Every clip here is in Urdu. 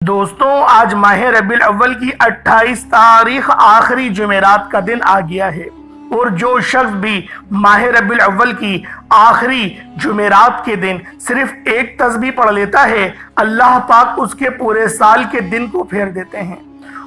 دوستوں آج ماہ ربیع الاول کی 28 تاریخ آخری جمعرات کا دن آ گیا ہے، اور جو شخص بھی ماہ ربیع الاول کی آخری جمعرات کے دن صرف ایک تسبیح پڑھ لیتا ہے، اللہ پاک اس کے پورے سال کے دن کو پھیر دیتے ہیں،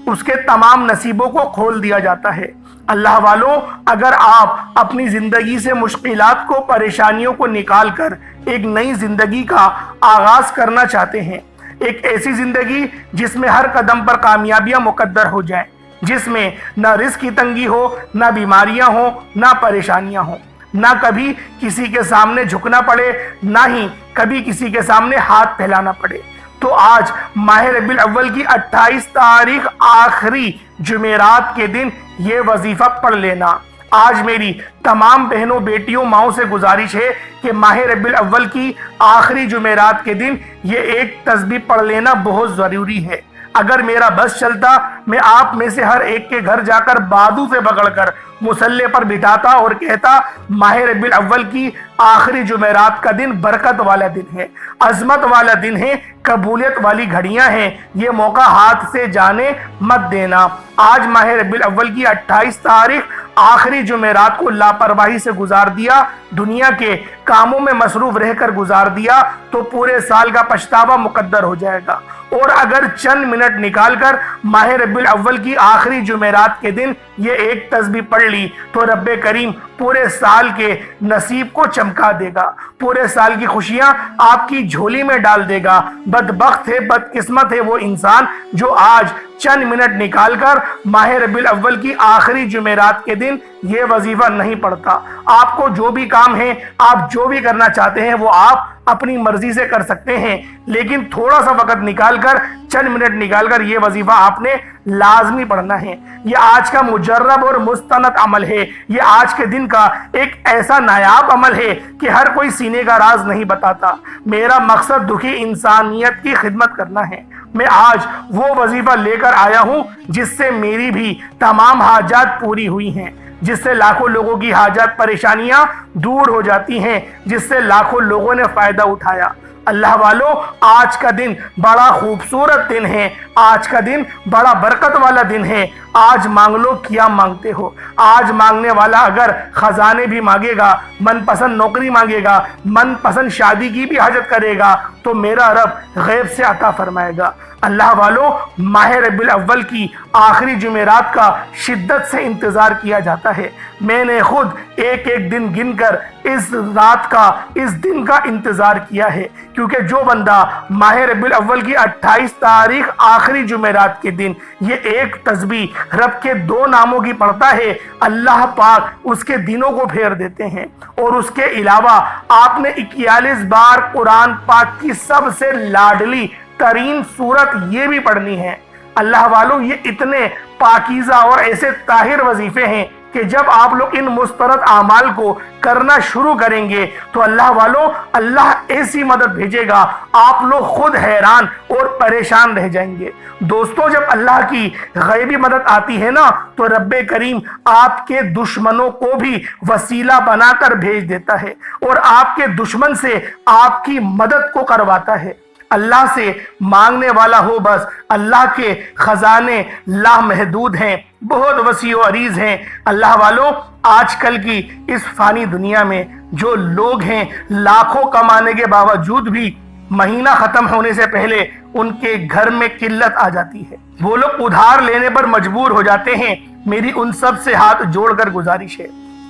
اس کے تمام نصیبوں کو کھول دیا جاتا ہے۔ اللہ والوں، اگر آپ اپنی زندگی سے مشکلات کو، پریشانیوں کو نکال کر ایک نئی زندگی کا آغاز کرنا چاہتے ہیں، ایک ایسی زندگی جس میں ہر قدم پر کامیابیاں مقدر ہو جائیں، جس میں نہ رزق کی تنگی ہو، نہ بیماریاں ہوں، نہ پریشانیاں ہوں، نہ کبھی کسی کے سامنے جھکنا پڑے، نہ ہی کبھی کسی کے سامنے ہاتھ پھیلانا پڑے، تو آج ماہ ربیع الاول کی 28 تاریخ آخری جمعرات کے دن یہ وظیفہ پڑھ لینا۔ آج میری تمام بہنوں، بیٹیوں، ماؤں سے گزارش ہے کہ ماہ ربیع الاول کی آخری جمعرات کے دن یہ ایک تسبیح پڑھ لینا بہت ضروری ہے۔ اگر میرا بس چلتا، میں آپ میں سے ہر ایک کے گھر جا کر بازو سے پکڑ کر مصلے پر بٹھاتا اور کہتا، ماہ ربیع الاول کی آخری جمعرات کا دن برکت والا دن ہے، عظمت والا دن ہے، قبولیت والی گھڑیاں ہیں، یہ موقع ہاتھ سے جانے مت دینا۔ آج ماہ ربیع الاول کی 28 تاریخ آخری جمعرات کو لاپرواہی سے گزار دیا، دنیا کے کاموں میں مصروف رہ کر گزار دیا تو پورے سال کا پچھتاوا مقدر ہو جائے گا۔ اور اگر چند منٹ نکال کر ماہ ربیع الاول کی آخری جمعرات کے دن یہ ایک تسبیح پڑھ لی تو رب کریم پورے سال کے نصیب کو چمکا دے گا، پورے سال کی خوشیاں آپ کی جھولی میں ڈال دے گا۔ بدبخت ہے، بدقسمت ہے وہ انسان جو آج چند منٹ نکال کر ماہ ربیع الاول کی آخری جمعرات کے دن یہ وظیفہ نہیں پڑھتا۔ آپ کو جو بھی کام ہے، آپ جو بھی کرنا چاہتے ہیں، وہ آپ اپنی مرضی سے کر سکتے ہیں، لیکن تھوڑا سا وقت نکال کر، چند منٹ نکال کر یہ وظیفہ آپ نے لازمی پڑھنا ہے۔ یہ آج کا مجرب اور مستند عمل ہے، یہ آج کے دن کا ایک ایسا نایاب عمل ہے کہ ہر کوئی سینے کا راز نہیں بتاتا۔ میرا مقصد دکھی انسانیت کی خدمت کرنا ہے۔ میں آج وہ وظیفہ لے کر آیا ہوں جس سے میری بھی تمام حاجات پوری ہوئی ہیں، جس سے لاکھوں لوگوں کی حاجات، پریشانیاں دور ہو جاتی ہیں، جس سے لاکھوں لوگوں نے فائدہ اٹھایا۔ اللہ والو، آج کا دن بڑا خوبصورت دن ہے، آج کا دن بڑا برکت والا دن ہے۔ آج مانگ لو کیا مانگتے ہو۔ آج مانگنے والا اگر خزانے بھی مانگے گا، من پسند نوکری مانگے گا، من پسند شادی کی بھی حاجت کرے گا تو میرا رب غیب سے عطا فرمائے گا۔ اللہ والو، ماہ ربیع الاول کی آخری جمعرات کا شدت سے انتظار کیا جاتا ہے۔ میں نے خود ایک ایک دن گن کر اس رات کا، اس دن کا انتظار کیا ہے، کیونکہ جو بندہ ماہ ربیع الاول کی 28 تاریخ آخری جمعرات کے دن یہ ایک تسبیح رب کے 2 ناموں کی پڑھتا ہے، اللہ پاک اس کے دنوں کو پھیر دیتے ہیں۔ اور اس کے علاوہ آپ نے 41 بار قرآن پاک کی سب سے لاڈلی ترین سورت یہ بھی پڑھنی ہے۔ اللہ والو، یہ اتنے پاکیزہ اور ایسے طاہر وظیفے ہیں کہ جب آپ لوگ ان مسترد اعمال کو کرنا شروع کریں گے تو اللہ والو، اللہ ایسی مدد بھیجے گا، آپ لوگ خود حیران اور پریشان رہ جائیں گے۔ دوستو، جب اللہ کی غیبی مدد آتی ہے نا تو رب کریم آپ کے دشمنوں کو بھی وسیلہ بنا کر بھیج دیتا ہے اور آپ کے دشمن سے آپ کی مدد کو کرواتا ہے۔ اللہ سے مانگنے والا ہو بس، اللہ کے خزانے لامحدود ہیں، بہت وسیع و عریض ہیں۔ اللہ والو، آج کل کی اس فانی دنیا میں جو لوگ ہیں، لاکھوں کمانے کے باوجود بھی مہینہ ختم ہونے سے پہلے ان کے گھر میں قلت آ جاتی ہے، وہ لوگ ادھار لینے پر مجبور ہو جاتے ہیں۔ میری ان سب سے ہاتھ جوڑ کر گزارش ہے،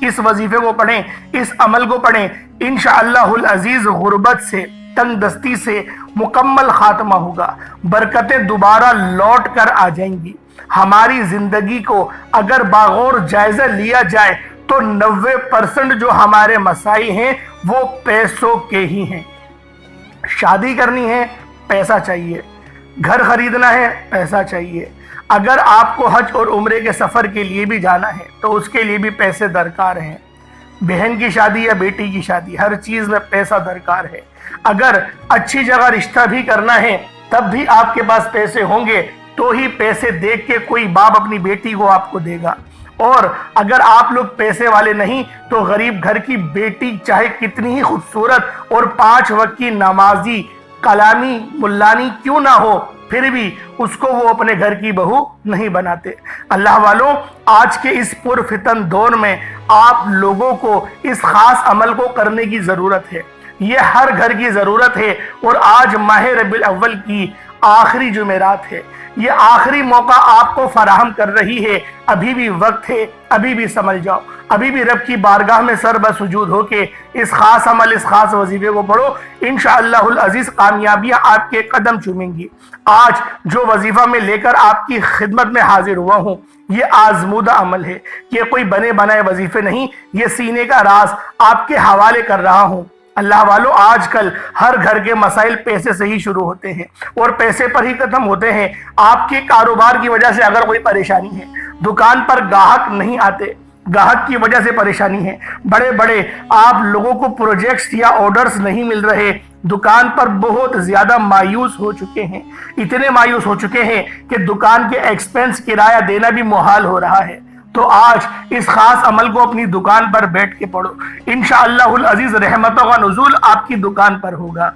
اس وظیفے کو پڑھیں، اس عمل کو پڑھیں، انشاءاللہ العزیز غربت سے، تنگ دستی سے مکمل خاتمہ ہوگا، برکتیں دوبارہ لوٹ کر آ جائیں گی۔ ہماری زندگی کو اگر باغور جائزہ لیا جائے تو 90% جو ہمارے مسائل ہیں وہ پیسوں کے ہی ہیں۔ شادی کرنی ہے، پیسہ چاہیے، گھر خریدنا ہے، پیسہ چاہیے، اگر آپ کو حج اور عمرے کے سفر کے لیے بھی جانا ہے تو اس کے لیے بھی پیسے درکار ہیں۔ بہن کی شادی یا بیٹی کی شادی، ہر چیز میں پیسہ درکار ہے۔ اگر اچھی جگہ رشتہ بھی کرنا ہے تب بھی آپ کے پاس پیسے ہوں گے تو ہی پیسے دیکھ کے کوئی باپ اپنی بیٹی کو آپ کو دے گا۔ اور اگر آپ لوگ پیسے والے نہیں تو غریب گھر کی بیٹی چاہے کتنی ہی خوبصورت اور 5 وقت کی نمازی کلامی ملانی کیوں نہ ہو، پھر بھی اس کو وہ اپنے گھر کی بہو نہیں بناتے۔ اللہ والوں، آج کے اس پرفتن دور میں آپ لوگوں کو اس خاص عمل کو کرنے کی ضرورت ہے۔ یہ ہر گھر کی ضرورت ہے، اور آج ماہ ربیع الاول کی آخری جمعرات ہے۔ یہ آخری موقع آپ کو فراہم کر رہی ہے۔ ابھی بھی وقت ہے، ابھی بھی سمجھ جاؤ، ابھی بھی رب کی بارگاہ میں سر بسجود ہو کے اس خاص عمل، اس خاص وظیفے کو پڑھو۔ انشاءاللہ العزیز کامیابیاں آپ کے قدم چومیں گی۔ آج جو وظیفہ میں لے کر آپ کی خدمت میں حاضر ہوا ہوں، یہ آزمودہ عمل ہے، یہ کوئی بنے بنائے وظیفے نہیں، یہ سینے کا راز آپ کے حوالے کر رہا ہوں۔ اللہ والو، آج کل ہر گھر کے مسائل پیسے سے ہی شروع ہوتے ہیں اور پیسے پر ہی ختم ہوتے ہیں۔ آپ کے کاروبار کی وجہ سے اگر کوئی پریشانی ہے، دکان پر گاہک نہیں آتے، گاہک کی وجہ سے پریشانی ہے، بڑے بڑے آپ لوگوں کو پروجیکٹس یا آرڈرز نہیں مل رہے، دکان پر بہت زیادہ مایوس ہو چکے ہیں، اتنے مایوس ہو چکے ہیں کہ دکان کے ایکسپنس کرایہ دینا بھی محال ہو رہا ہے، تو آج اس خاص عمل کو اپنی دکان پر بیٹھ کے پڑھو۔ انشاءاللہ العزیز رحمتوں کا نزول آپ کی دکان پر ہوگا۔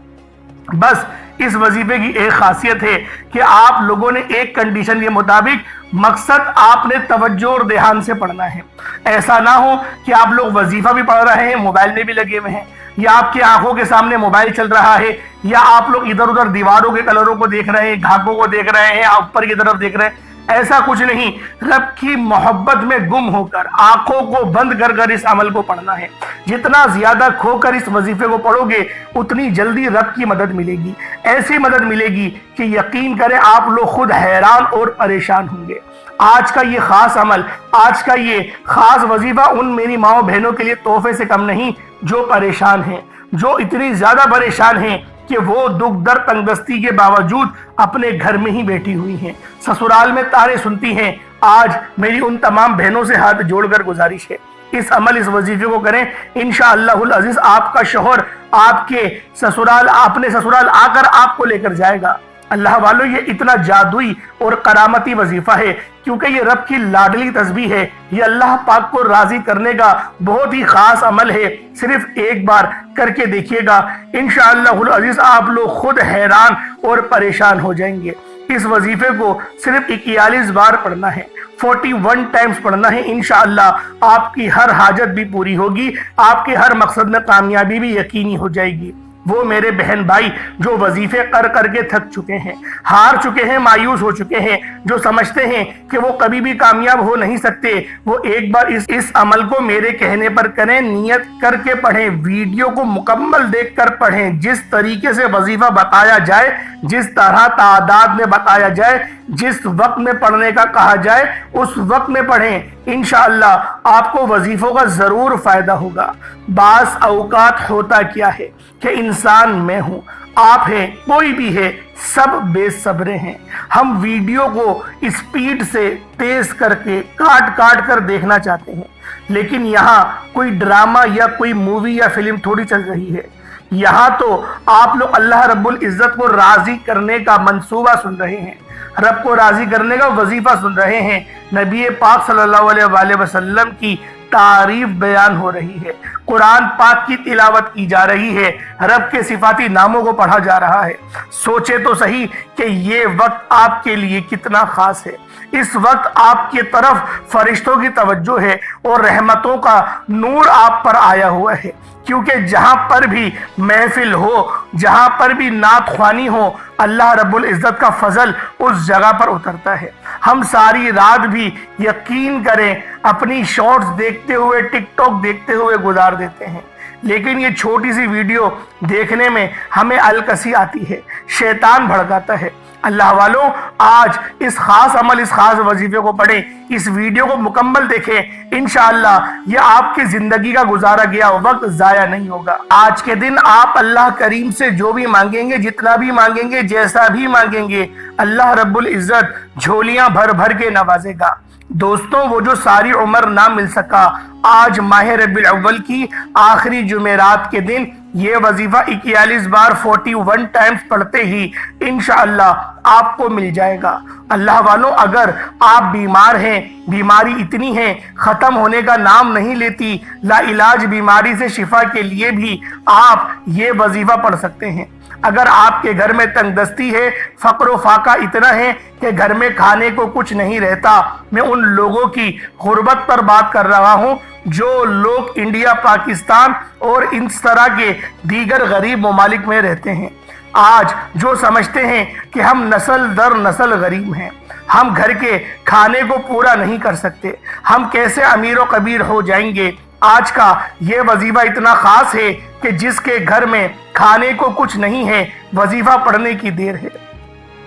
بس اس وظیفے کی ایک خاصیت ہے کہ آپ لوگوں نے ایک کنڈیشن کے مطابق مقصد آپ نے توجہ اور دھیان سے پڑھنا ہے۔ ایسا نہ ہو کہ آپ لوگ وظیفہ بھی پڑھ رہے ہیں، موبائل میں بھی لگے ہوئے ہیں، یا آپ کی آنکھوں کے سامنے موبائل چل رہا ہے، یا آپ لوگ ادھر ادھر دیواروں کے کلروں کو دیکھ رہے ہیں، گھاگوں کو دیکھ رہے ہیں، اوپر کی طرف دیکھ رہے ہیں۔ ایسا کچھ نہیں، رب کی محبت میں گم ہو کر آنکھوں کو بند کر کر اس عمل کو پڑھنا ہے۔ جتنا زیادہ کھو کر اس وظیفے کو پڑھو گے، اتنی جلدی رب کی مدد ملے گی، ایسی مدد ملے گی کہ یقین کریں آپ لوگ خود حیران اور پریشان ہوں گے۔ آج کا یہ خاص عمل، آج کا یہ خاص وظیفہ ان میری ماؤں بہنوں کے لیے تحفے سے کم نہیں جو پریشان ہیں، جو اتنی زیادہ پریشان ہیں کہ وہ دکھ درد تنگ دستی کے باوجود اپنے گھر میں ہی بیٹھی ہوئی ہیں، سسرال میں تانے سنتی ہیں۔ آج میری ان تمام بہنوں سے ہاتھ جوڑ کر گزارش ہے، اس عمل، اس وظیفے کو کریں۔ انشاءاللہ العزیز آپ کا شوہر آپ کے سسرال، اپنے سسرال آ کر آپ کو لے کر جائے گا۔ اللہ والو، یہ اتنا جادوئی اور کرامتی وظیفہ ہے کیونکہ یہ رب کی لاڈلی تسبیح ہے، یہ اللہ پاک کو راضی کرنے کا بہت ہی خاص عمل ہے۔ صرف ایک بار کر کے دیکھیے گا، انشاءاللہ العزیز آپ لوگ خود حیران اور پریشان ہو جائیں گے۔ اس وظیفے کو صرف 41 بار پڑھنا ہے، 41 ٹائمز پڑھنا ہے۔ انشاءاللہ آپ کی ہر حاجت بھی پوری ہوگی، آپ کے ہر مقصد میں کامیابی بھی یقینی ہو جائے گی۔ وہ میرے بہن بھائی جو وظیفے کر کر کے تھک چکے ہیں، ہار چکے ہیں، مایوس ہو چکے ہیں، جو سمجھتے ہیں کہ وہ کبھی بھی کامیاب ہو نہیں سکتے، وہ ایک بار اس عمل کو میرے کہنے پر کریں، نیت کر کے پڑھیں، ویڈیو کو مکمل دیکھ کر پڑھیں، جس طریقے سے وظیفہ بتایا جائے، جس طرح تعداد میں بتایا جائے، جس وقت میں پڑھنے کا کہا جائے اس وقت میں پڑھیں۔ انشاءاللہ آپ کو وظیفوں کا ضرور فائدہ ہوگا۔ بعض اوقات ہوتا کیا ہے کہ انسان میں ہوں، آپ ہیں، کوئی بھی ہے، سب بے صبرے ہیں۔ ہم ویڈیو کو اسپیڈ سے تیز کر کے کاٹ کاٹ کر دیکھنا چاہتے ہیں، لیکن یہاں کوئی ڈرامہ یا کوئی مووی یا فلم تھوڑی چل رہی ہے، یہاں تو آپ لوگ اللہ رب العزت کو راضی کرنے کا منصوبہ سن رہے ہیں، رب کو راضی کرنے کا وظیفہ سن رہے ہیں، نبی پاک صلی اللہ علیہ وآلہ وسلم کی تعریف بیان ہو رہی ہے، قرآن پاک کی تلاوت کی جا رہی ہے، رب کے صفاتی ناموں کو پڑھا جا رہا ہے۔ سوچے تو صحیح کہ یہ وقت آپ کے لیے کتنا خاص ہے۔ اس وقت آپ کی طرف فرشتوں کی توجہ ہے اور رحمتوں کا نور آپ پر آیا ہوا ہے، کیونکہ جہاں پر بھی محفل ہو، جہاں پر بھی نعت خوانی ہو، اللہ رب العزت کا فضل اس جگہ پر اترتا ہے۔ ہم ساری رات بھی یقین کریں اپنی شارٹس دیکھتے ہوئے، ٹک ٹاک دیکھتے ہوئے گزار دیتے ہیں، لیکن یہ چھوٹی سی ویڈیو دیکھنے میں ہمیں الکسی آتی ہے، شیطان بھڑکاتا ہے۔ اللہ والوں، آج اس خاص عمل، اس خاص وظیفے کو پڑھیں، اس ویڈیو کو مکمل دیکھیں، انشاءاللہ یہ آپ کی زندگی کا گزارا گیا وقت ضائع نہیں ہوگا۔ آج کے دن آپ اللہ کریم سے جو بھی مانگیں گے، جتنا بھی مانگیں گے، جیسا بھی مانگیں گے، اللہ رب العزت جھولیاں بھر بھر کے نوازے گا۔ دوستوں، وہ جو ساری عمر نہ مل سکا، آج ماہ ربیع الاول کی آخری جمعرات کے دن یہ وظیفہ 41 بار 41 ٹائمز پڑھتے ہی انشاءاللہ آپ کو مل جائے گا۔ اللہ والوں، اگر آپ بیمار ہیں، بیماری اتنی ہے ختم ہونے کا نام نہیں لیتی، لا علاج بیماری سے شفا کے لیے بھی آپ یہ وظیفہ پڑھ سکتے ہیں۔ اگر آپ کے گھر میں تنگ دستی ہے، فقر و فاقہ اتنا ہے کہ گھر میں کھانے کو کچھ نہیں رہتا، میں ان لوگوں کی غربت پر بات کر رہا ہوں جو لوگ انڈیا، پاکستان اور اس طرح کے دیگر غریب ممالک میں رہتے ہیں، آج جو سمجھتے ہیں کہ ہم نسل در نسل غریب ہیں، ہم گھر کے کھانے کو پورا نہیں کر سکتے، ہم کیسے امیر و کبیر ہو جائیں گے۔ آج کا یہ وظیفہ اتنا خاص ہے کہ جس کے گھر میں کھانے کو کچھ نہیں ہے، وظیفہ پڑھنے کی دیر ہے۔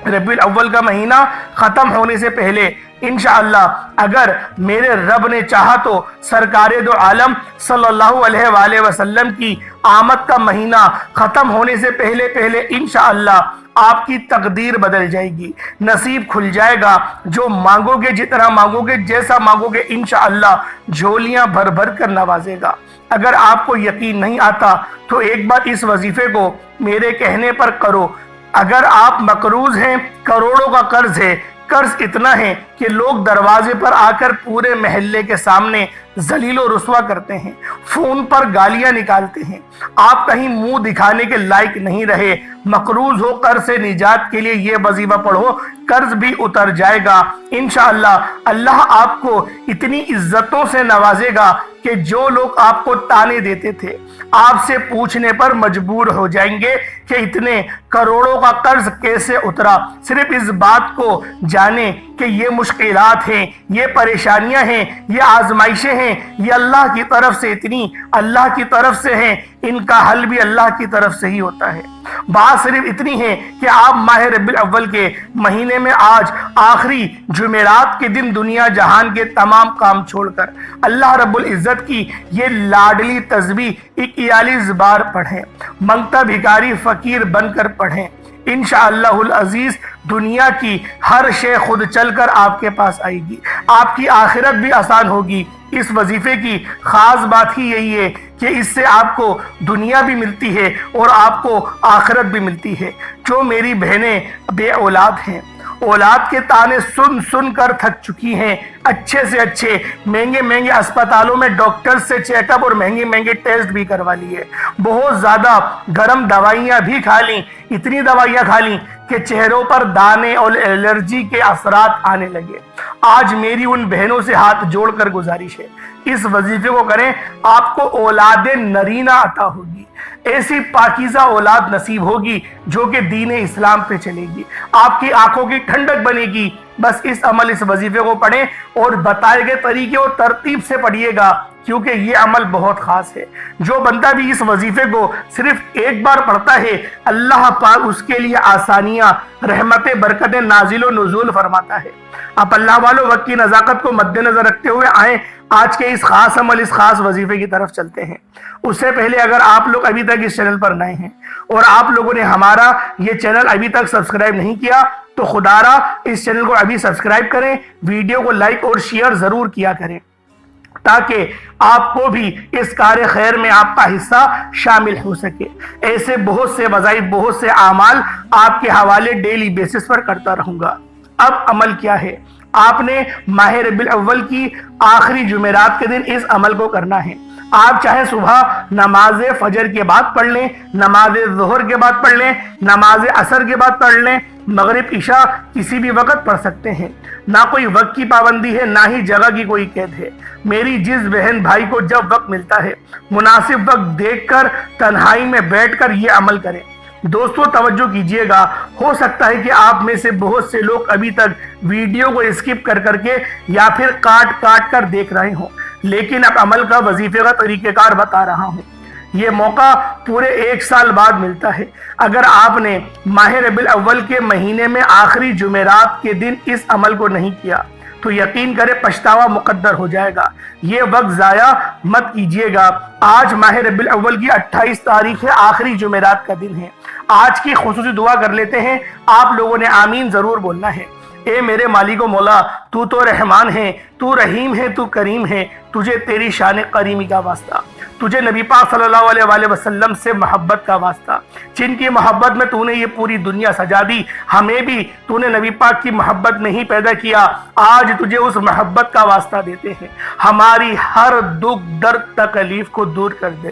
ربیع الاول کا مہینہ ختم ہونے سے پہلے انشاءاللہ اگر میرے رب نے چاہا تو سرکار دو عالم صلی اللہ علیہ وآلہ وسلم کی آمد کا مہینہ ختم ہونے سے پہلے انشاءاللہ آپ کی تقدیر بدل جائے گی، نصیب کھل جائے گا، جو مانگو گے، جتنا مانگو گے، جیسا مانگو گے، انشاءاللہ جھولیاں بھر بھر کر نوازے گا۔ اگر آپ کو یقین نہیں آتا تو ایک بار اس وظیفے کو میرے کہنے پر کرو۔ اگر آپ مقروض ہیں، کروڑوں کا قرض ہے، قرض اتنا ہے کہ لوگ دروازے پر آ کر پورے محلے کے سامنے ذلیل و رسوا کرتے ہیں، فون پر گالیاں نکالتے ہیں، آپ کہیں منہ دکھانے کے لائق نہیں رہے، مقروض ہو، قرض سے نجات کے لیے یہ وظیفہ پڑھو، قرض بھی اتر جائے گا۔ انشاءاللہ اللہ آپ کو اتنی عزتوں سے نوازے گا کہ جو لوگ آپ کو تانے دیتے تھے آپ سے پوچھنے پر مجبور ہو جائیں گے کہ اتنے کروڑوں کا قرض کیسے اترا۔ صرف اس بات کو جانیں کہ یہ مشکلات ہیں، یہ پریشانیاں ہیں، یہ آزمائشیں ہیں، یہ اللہ کی طرف سے اللہ کی طرف سے ہیں، ان کا حل بھی اللہ کی طرف سے ہی ہوتا ہے۔ بات صرف اتنی ہے کہ آپ ماہ ربیع الاول کے مہینے میں آج آخری جمعرات کے دن دنیا جہان کے تمام کام چھوڑ کر اللہ رب العزت کی یہ لاڈلی تسبیح 41 بار پڑھیں، منگتا بھکاری فقیر بن کر پڑھیں۔ انشاءاللہ العزیز دنیا کی ہر شے خود چل کر آپ کے پاس آئے گی، آپ کی آخرت بھی آسان ہوگی۔ اس وظیفے کی خاص بات ہی یہی ہے کہ اس سے آپ کو دنیا بھی ملتی ہے اور آپ کو آخرت بھی ملتی ہے۔ جو میری بہنیں بے اولاد ہیں، اولاد کے تانے سن سن کر تھک چکی ہیں، اچھے سے اچھے مہنگے اسپتالوں میں ڈاکٹر سے چیک اپ اور مہنگے ٹیسٹ بھی کروا لیے، بہت زیادہ گرم دوائیاں بھی کھا لیں، اتنی دوائیاں کھا لیں کہ چہروں پر دانے اور الرجی کے اثرات آنے لگے۔ آج میری ان بہنوں سے ہاتھ جوڑ کر گزارش ہے، اس وظیفے کو کریں، آپ کو اولاد نرینہ عطا ہوگی، ایسی پاکیزہ اولاد نصیب ہوگی جو کہ دین اسلام پہ چلے گی، آپ کی آنکھوں کی ٹھنڈک بنے گی۔ بس اس وظیفے کو پڑھیں اور بتائے گئے طریقے اور ترتیب سے پڑھیے گا، کیونکہ یہ عمل بہت خاص ہے۔ جو بندہ بھی اس وظیفے کو صرف ایک بار پڑھتا ہے، اللہ پاک اس کے لیے آسانیاں، رحمتیں، برکتیں نازل و نزول فرماتا ہے۔ آپ اللہ والوں وقت کی نزاکت کو مد نظر رکھتے ہوئے آئیں، آج کے اس خاص عمل، اس خاص وظیفے کی طرف چلتے ہیں۔ اس سے پہلے اگر آپ لوگ ابھی تک اس چینل پر نئے ہیں اور آپ لوگوں نے ہمارا یہ چینل ابھی تک سبسکرائب نہیں کیا تو خدا را اس چینل کو ابھی سبسکرائب کریں، ویڈیو کو لائک اور شیئر ضرور کیا کریں تاکہ آپ کو بھی اس کار خیر میں آپ کا حصہ شامل ہو سکے۔ ایسے بہت سے وظائف، بہت سے اعمال آپ کے حوالے ڈیلی بیسس پر کرتا رہوں گا۔ اب عمل کیا ہے؟ آپ نے ماہ ربیع الاول کی آخری جمعرات کے دن اس عمل کو کرنا ہے۔ آپ چاہے صبح نماز فجر کے بعد پڑھ لیں، نماز ظہر کے بعد پڑھ لیں، نماز عصر کے بعد پڑھ لیں، مغرب عشاء کسی بھی وقت پڑھ سکتے ہیں، نہ کوئی وقت کی پابندی ہے، نہ ہی جگہ کی کوئی قید ہے۔ میری جس بہن بھائی کو جب وقت ملتا ہے، مناسب وقت دیکھ کر تنہائی میں بیٹھ کر یہ عمل کریں۔ دوستو توجہ کیجئے گا، ہو سکتا ہے کہ آپ میں سے بہت سے لوگ ابھی تک ویڈیو کو اسکپ کر کے یا پھر کاٹ کر دیکھ رہے ہوں، لیکن اب عمل کا وظیفے کا طریقہ کار بتا رہا ہوں۔ یہ موقع پورے 1 سال بعد ملتا ہے۔ اگر آپ نے ماہ ربیع الاول کے مہینے میں آخری جمعرات کے دن اس عمل کو نہیں کیا تو یقین کرے پچھتاوا مقدر ہو جائے گا۔ یہ وقت ضائع مت کیجیے گا۔ آج ماہ ربیع الاول کی 28 تاریخ ہے، آخری جمعرات کا دن ہے۔ آج کی خصوصی دعا کر لیتے ہیں، آپ لوگوں نے آمین ضرور بولنا ہے۔ اے میرے مالک و مولا، تو تو رحمان ہے، تو رحیم ہے، تو کریم ہے، تجھے تیری شان کریمی کا واسطہ، تجھے نبی پاک صلی اللہ علیہ وآلہ وسلم سے محبت کا واسطہ، جن کی محبت میں تو نے یہ پوری دنیا سجا دی، ہمیں بھی تو نے نبی پاک کی محبت میں ہی پیدا کیا۔ آج تجھے اس محبت کا واسطہ دیتے ہیں، ہماری ہر دکھ درد تکلیف کو دور کر دے،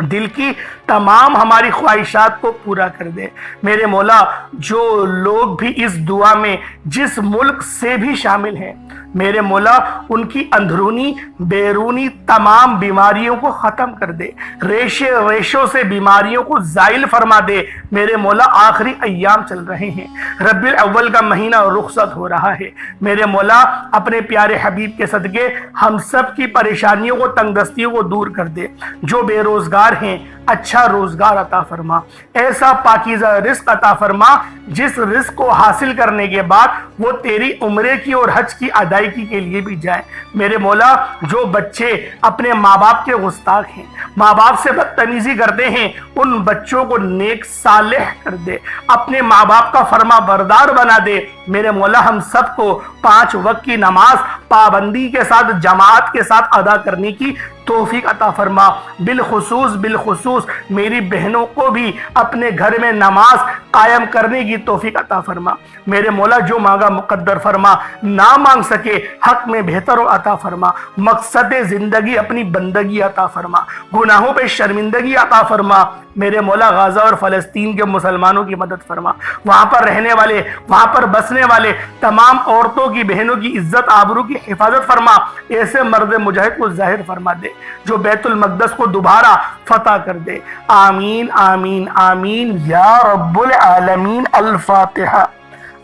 دل کی تمام ہماری خواہشات کو پورا کر دے۔ میرے مولا جو لوگ بھی اس دعا میں جس ملک سے بھی شامل ہیں، میرے مولا ان کی اندرونی بیرونی تمام بیماریوں کو ختم کر دے، ریشوں سے بیماریوں کو زائل فرما دے۔ میرے مولا آخری ایام چل رہے ہیں، ربیع الاول کا مہینہ رخصت ہو رہا ہے، میرے مولا اپنے پیارے حبیب کے صدقے ہم سب کی پریشانیوں کو، تنگ دستیوں کو دور کر دے۔ جو بے روزگار ہیں اچھا روزگار عطا فرما، ایسا پاکیزہ رزق عطا فرما جس رزق کو حاصل کرنے کے بعد وہ تیری عمرے کی اور حج کی ادائیگی کے لیے بھی جائیں۔ میرے مولا جو بچے اپنے ماں باپ کے گستاخ ہیں، ماں باپ سے بدتمیزی کرتے ہیں، ان بچوں کو نیک صالح کر دے، اپنے ماں باپ کا فرما بردار بنا دے۔ میرے مولا ہم سب کو 5 وقت کی نماز پابندی کے ساتھ، جماعت کے ساتھ ادا کرنے کی توفیق عطا فرما۔ بالخصوص میری بہنوں کو بھی اپنے گھر میں نماز قائم کرنے کی توفیق عطا فرما۔ میرے مولا جو مانگا مقدر فرما، نہ مانگ سکے حق میں بہتر و عطا فرما۔ مقصد زندگی اپنی بندگی عطا فرما، گناہوں پہ شرمندگی عطا فرما۔ میرے مولا غزہ اور فلسطین کے مسلمانوں کی مدد فرما، وہاں پر رہنے والے، وہاں پر بسنے والے تمام عورتوں کی، بہنوں کی عزت آبرو کی حفاظت فرما۔ ایسے مرد مجاہد کو ظاہر فرما دے جو بیت المقدس کو دوبارہ فتح کر دے۔ آمین آمین آمین یا رب العالمین۔ الفاتحہ۔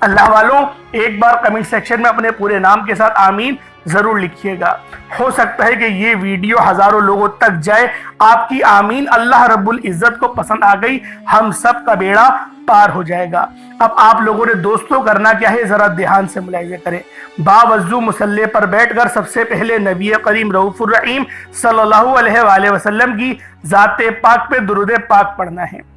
اللہ والوں ایک بار کمنٹ سیکشن میں اپنے پورے نام کے ساتھ آمین ضرور لکھیے گا، ہو سکتا ہے کہ یہ ویڈیو ہزاروں لوگوں تک جائے۔ آپ کی آمین اللہ رب العزت کو پسند آ گئی، ہم سب کا بیڑا پار ہو جائے گا۔ اب آپ لوگوں نے دوستوں کرنا کیا ہے، ذرا دھیان سے ملاحظہ کریں۔ باوضو مصلی پر بیٹھ کر سب سے پہلے نبی کریم رؤوف الرحیم صلی اللہ علیہ وآلہ وسلم کی ذات پاک پہ درود پاک پڑھنا ہے۔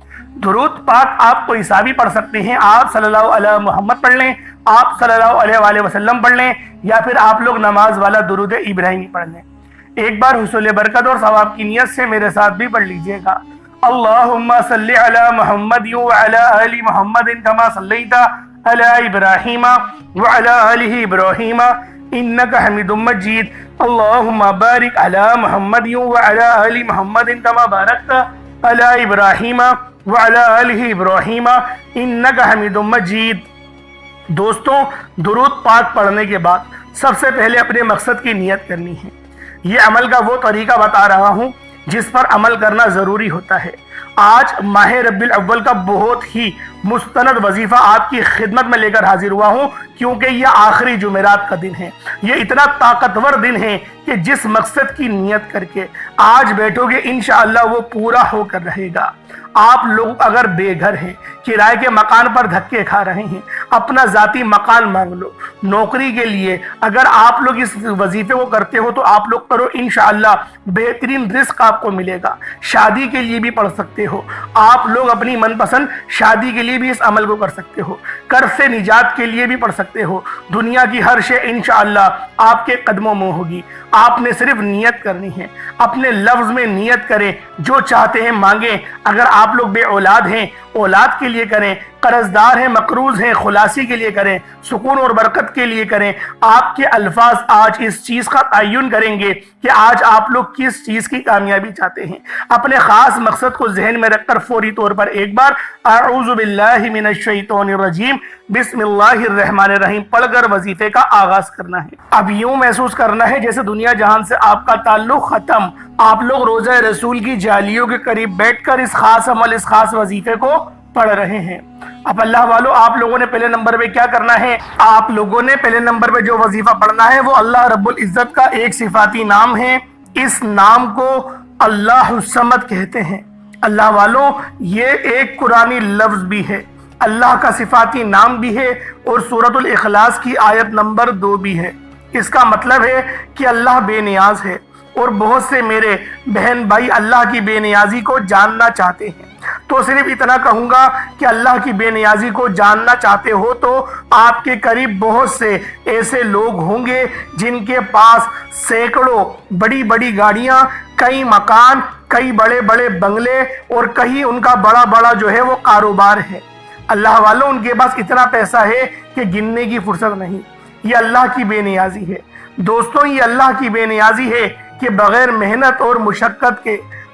درود پاک آپ کوئی سا بھی پڑھ سکتے ہیں، آپ صلی اللہ علیہ محمد پڑھ لیں، آپ صلی اللہ علیہ وآلہ وسلم پڑھ لیں، یا پھر آپ لوگ نماز والا درود ابراہیمی پڑھ لیں۔ ایک بار حصول برکت اور ثواب کی نیت سے میرے ساتھ بھی پڑھ لیجئے گا۔ اللہم صلی علی محمد وعلی آل محمد کما صلیت علی ابراہیم وعلی آل ابراہیم انک حمید مجید۔ اللہم بارک علی محمد وعلی آل محمد کما بارکت علی ابراہیم وعلی آل ابراہیم انک حمید مجید۔ دوستوں درود پاک پڑھنے کے بعد سب سے پہلے اپنے مقصد کی نیت کرنی ہے۔ یہ عمل کا وہ طریقہ بتا رہا ہوں جس پر عمل کرنا ضروری ہوتا ہے۔ آج ماہ ربیع الاول کا بہت ہی مستند وظیفہ آپ کی خدمت میں لے کر حاضر ہوا ہوں، کیونکہ یہ آخری جمعرات کا دن ہے۔ یہ اتنا طاقتور دن ہے کہ جس مقصد کی نیت کر کے آج بیٹھو گے انشاءاللہ وہ پورا ہو کر رہے گا۔ آپ لوگ اگر بے گھر ہیں، کرائے کے مکان پر دھکے کھا رہے ہیں، اپنا ذاتی مکان مانگ لو۔ نوکری کے لیے اگر آپ لوگ اس وظیفے کو کرتے ہو تو آپ لوگ کرو، انشاءاللہ بہترین رزق آپ کو ملے گا۔ شادی کے لیے بھی پڑھ سکتے ہو، آپ لوگ اپنی من پسند شادی کے لیے بھی اس عمل کو کر سکتے ہو، قرض سے نجات کے لیے بھی پڑھ سکتے ہو۔ دنیا کی ہر شے انشاءاللہ آپ کے قدموں میں ہوگی، آپ نے صرف نیت کرنی ہے۔ اپنے لفظ میں نیت کریں، جو چاہتے ہیں مانگیں۔ اگر آپ لوگ بے اولاد ہیں، اولاد کے لیے کریں، قرض دار ہیں، مقروض ہیں، خلاصی کے لیے کریں، سکون اور برکت کے لیے کریں۔ آپ کے الفاظ آج اس چیز کا تعین کریں گے کہ آج آپ لوگ کس چیز کی کامیابی چاہتے ہیں۔ اپنے خاص مقصد کو ذہن میں رکھ کر فوری طور پر ایک بار اعوذ باللہ من الشیطان الرجیم بسم اللہ الرحمن الرحیم پڑھ کر وظیفے کا آغاز کرنا ہے۔ اب یوں محسوس کرنا ہے جیسے دنیا جہان سے آپ کا تعلق ختم، آپ لوگ روضہ رسول کی جالیوں کے قریب بیٹھ کر اس خاص عمل، اس خاص وظیفے کو پڑھ رہے ہیں۔ اب اللہ والو آپ لوگوں نے پہلے نمبر پہ کیا کرنا ہے، آپ لوگوں نے پہلے نمبر پہ جو وظیفہ پڑھنا ہے وہ اللہ رب العزت کا ایک صفاتی نام ہے۔ اس نام کو اللہ الصمد کہتے ہیں۔ اللہ والو یہ ایک قرآنی لفظ بھی ہے، اللہ کا صفاتی نام بھی ہے، اور سورۃ الاخلاص کی آیت نمبر 2 بھی ہے۔ اس کا مطلب ہے کہ اللہ بے نیاز ہے، اور بہت سے میرے بہن بھائی اللہ کی بے نیازی کو جاننا چاہتے ہیں۔ تو صرف اتنا کہوں گا کہ اللہ کی بے نیازی کو جاننا چاہتے ہو تو آپ کے قریب بہت سے ایسے لوگ ہوں گے جن کے پاس سینکڑوں بڑی بڑی گاڑیاں، کئی مکان، کئی بڑے بڑے بنگلے، اور کہیں ان کا بڑا بڑا جو ہے وہ کاروبار ہے۔ اللہ والوں ان کے پاس اتنا پیسہ ہے کہ گننے کی فرصت نہیں۔ یہ اللہ کی بے نیازی ہے دوستوں، یہ اللہ کی بے نیازی ہے کہ بغیر محنت اور مشقت کے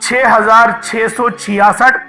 6666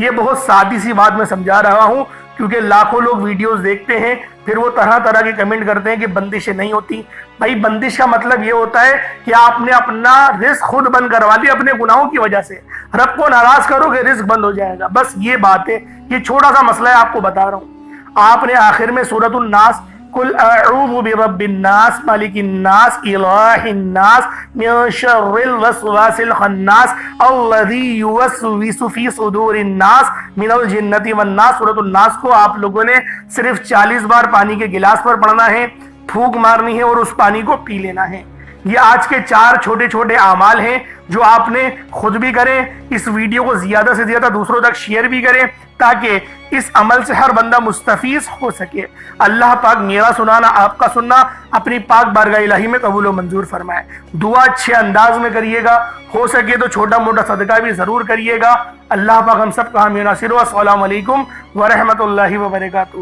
یہ بہت سادی سی بات میں سمجھا رہا ہوں، کیونکہ لاکھوں لوگ ویڈیوز دیکھتے ہیں، پھر وہ طرح طرح کے کمنٹ کرتے ہیں کہ بندشیں نہیں ہوتی۔ بھائی بندش کا مطلب یہ ہوتا ہے کہ آپ نے اپنا رزق خود بند کروا لیا اپنے گناہوں کی وجہ سے، رب کو ناراض کرو گے رزق بند ہو جائے گا، بس یہ بات ہے۔ یہ چھوٹا سا مسئلہ ہے، آپ کو بتا رہا ہوں۔ آپ نے آخر میں سورۃ الناس قل اعوذ برب الناس ملک الناس الہ الناس من شر الوسواس الخناس الذی یوسوس فی صدور الناس من الجنۃ والناس، سورۃ الناس کو آپ لوگوں نے صرف 40 بار پانی کے گلاس پر پڑھنا ہے، پھونک مارنی ہے اور اس پانی کو پی لینا ہے۔ یہ آج کے 4 چھوٹے چھوٹے اعمال ہیں جو آپ نے خود بھی کریں، اس ویڈیو کو زیادہ سے زیادہ دوسروں تک شیئر بھی کریں تاکہ اس عمل سے ہر بندہ مستفیض ہو سکے۔ اللہ پاک میرا سنانا، آپ کا سننا اپنی پاک بارگاہ الہی میں قبول و منظور فرمائے۔ دعا اچھے انداز میں کریے گا، ہو سکے تو چھوٹا موٹا صدقہ بھی ضرور کریے گا۔ اللہ پاک ہم سب کا حامی و ناصر ہو۔ السلام علیکم ورحمۃ اللہ وبرکاتہ۔